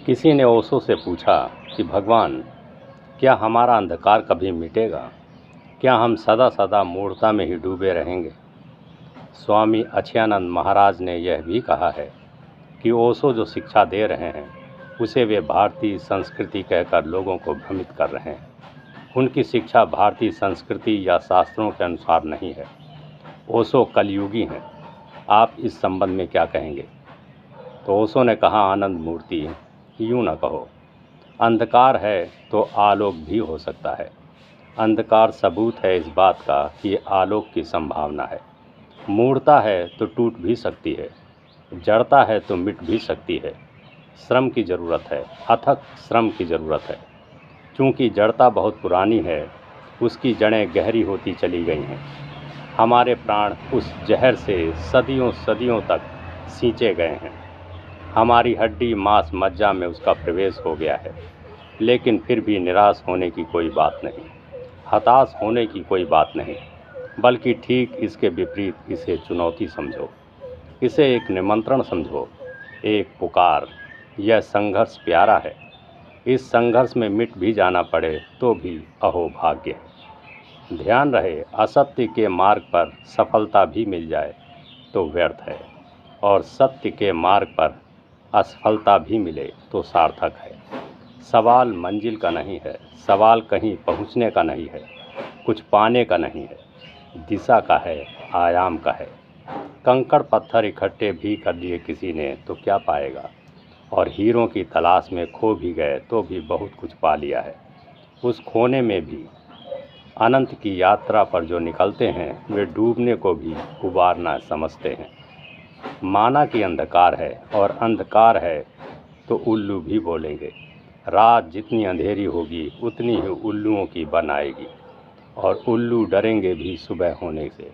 किसी ने ओशो से पूछा कि भगवान, क्या हमारा अंधकार कभी मिटेगा? क्या हम सदा सदा मूढ़ता में ही डूबे रहेंगे? स्वामी अक्षयानंद महाराज ने यह भी कहा है कि ओशो जो शिक्षा दे रहे हैं उसे वे भारतीय संस्कृति कहकर लोगों को भ्रमित कर रहे हैं। उनकी शिक्षा भारतीय संस्कृति या शास्त्रों के अनुसार नहीं है। ओशो कलयुगी हैं। आप इस संबंध में क्या कहेंगे? तो ओशो ने कहा, आनंद मूर्ति, यूँ न कहो। अंधकार है तो आलोक भी हो सकता है। अंधकार सबूत है इस बात का कि आलोक की संभावना है। मूढ़ता है तो टूट भी सकती है, जड़ता है तो मिट भी सकती है। श्रम की ज़रूरत है, अथक श्रम की ज़रूरत है। क्योंकि जड़ता बहुत पुरानी है, उसकी जड़ें गहरी होती चली गई हैं। हमारे प्राण उस जहर से सदियों सदियों तक सींचे गए हैं। हमारी हड्डी मांस मज्जा में उसका प्रवेश हो गया है। लेकिन फिर भी निराश होने की कोई बात नहीं, हताश होने की कोई बात नहीं, बल्कि ठीक इसके विपरीत इसे चुनौती समझो, इसे एक निमंत्रण समझो, एक पुकार। यह संघर्ष प्यारा है। इस संघर्ष में मिट भी जाना पड़े तो भी अहो भाग्य है। ध्यान रहे, असत्य के मार्ग पर सफलता भी मिल जाए तो व्यर्थ है, और सत्य के मार्ग पर असफलता भी मिले तो सार्थक है। सवाल मंजिल का नहीं है, सवाल कहीं पहुंचने का नहीं है, कुछ पाने का नहीं है, दिशा का है, आयाम का है। कंकड़ पत्थर इकट्ठे भी कर लिए किसी ने तो क्या पाएगा, और हीरों की तलाश में खो भी गए तो भी बहुत कुछ पा लिया है। उस खोने में भी अनंत की यात्रा पर जो निकलते हैं वे डूबने को भी उबारना समझते हैं। माना कि अंधकार है, और अंधकार है तो उल्लू भी बोलेंगे। रात जितनी अंधेरी होगी उतनी ही उल्लुओं की बन आएगी, और उल्लू डरेंगे भी सुबह होने से।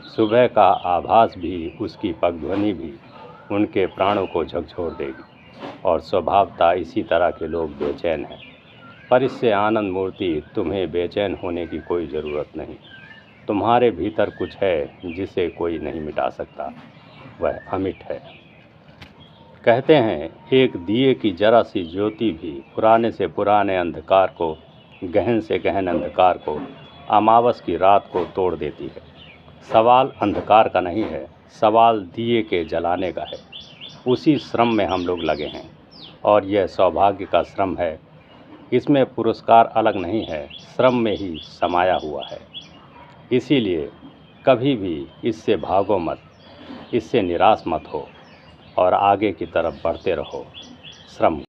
सुबह का आभास भी, उसकी पगध्वनि भी उनके प्राणों को झकझोर देगी, और स्वभावतः इसी तरह के लोग बेचैन हैं। पर इससे आनंद मूर्ति, तुम्हें बेचैन होने की कोई ज़रूरत नहीं। तुम्हारे भीतर कुछ है जिसे कोई नहीं मिटा सकता, वह अमिट है। कहते हैं, एक दिए की जरा सी ज्योति भी पुराने से पुराने अंधकार को, गहन से गहन अंधकार को, अमावस की रात को तोड़ देती है। सवाल अंधकार का नहीं है, सवाल दिए के जलाने का है। उसी श्रम में हम लोग लगे हैं, और यह सौभाग्य का श्रम है। इसमें पुरस्कार अलग नहीं है, श्रम में ही समाया हुआ है। इसीलिए कभी भी इससे भागो मत, इससे निराश मत हो, और आगे की तरफ बढ़ते रहो। श्रम